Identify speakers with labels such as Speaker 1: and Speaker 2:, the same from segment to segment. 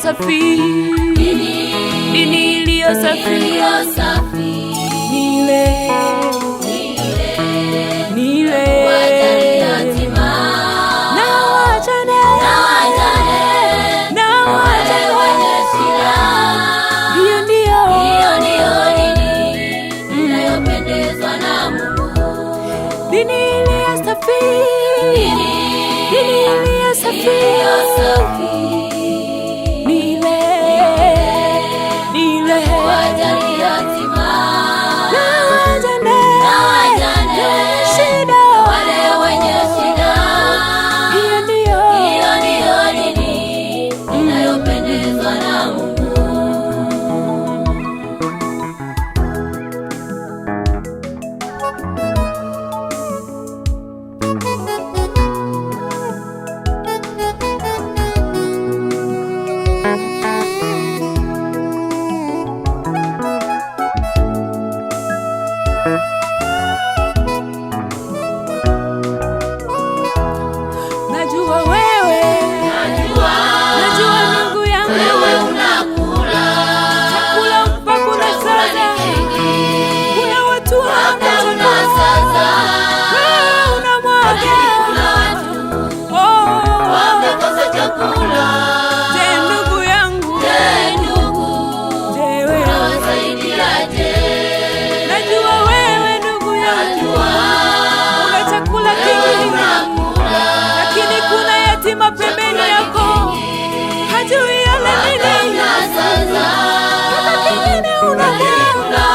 Speaker 1: safi, dini iliyo safi, ni ile wajane yatima na wajane wenye shida. Hiyo ndiyo dini inayopendezwa na Mungu, dini iliyo safi, dini iliyo safi. Pembeni yako hajui yale nini hata kingine unakula.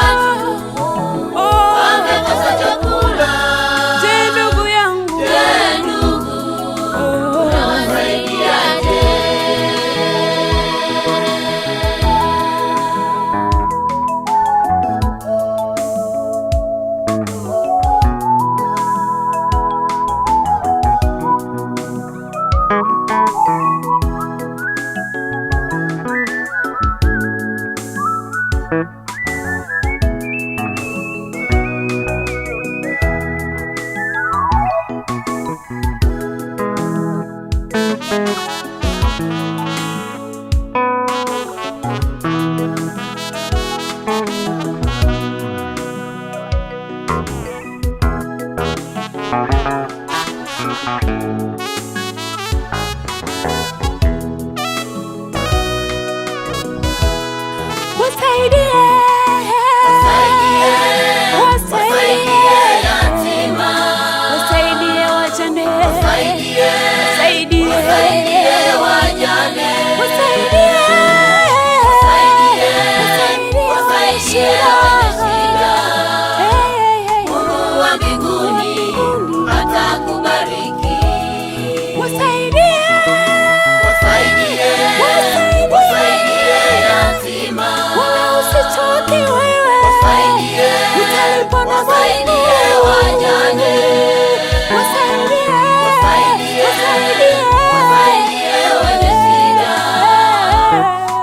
Speaker 1: Wamekosa chakula. Je, ndugu yangu, unawasaidiaje? Mungu wa mbinguni atakubariki. Wasaidie yatima, wala usichoke wewe, utalipwa na Mungu. Wajane, wasaidie wenye shida.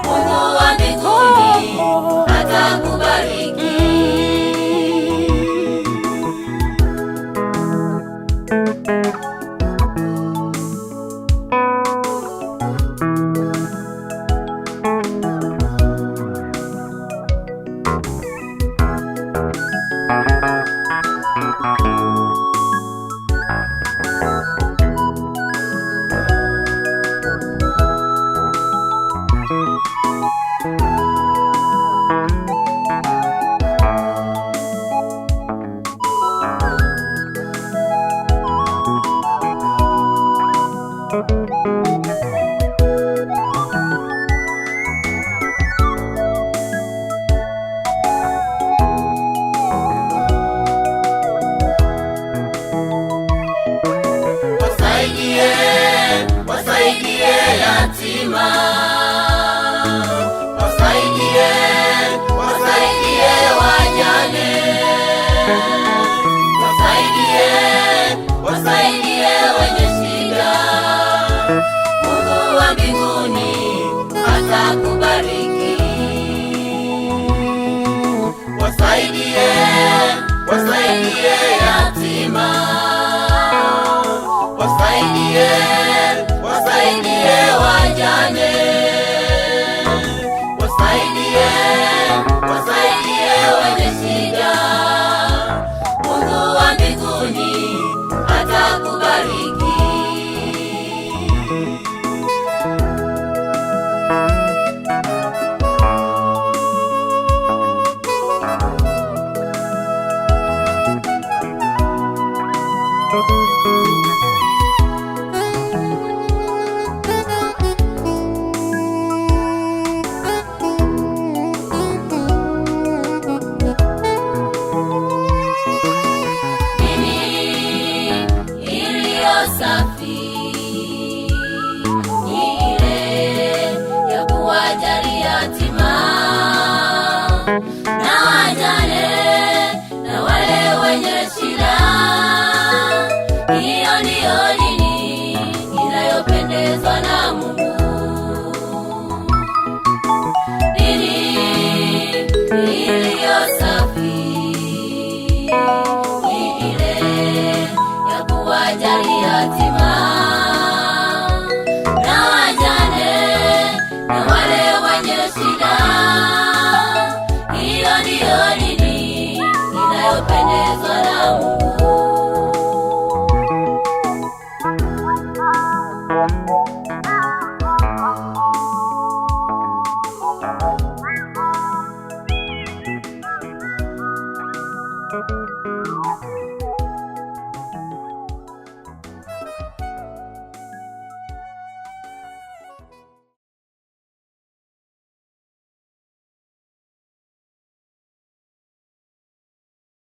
Speaker 1: Mungu wa mbinguni atakubariki. Wasaidie yatima, wasaidie wajane, wasaidie wenye shida. Mungu wa mbinguni atakubariki. Wasaidie yatima, wasaidie wajane, na wajane na wale wenye shida. Hiyo ndiyo dini inayopendezwa na Mungu. Dini iliyo safi ni ile ya kuwajali yatima na wajane na wale wenye shida. Hiyo ndiyo dini inayopendezwa na Mungu.
Speaker 2: Thank you.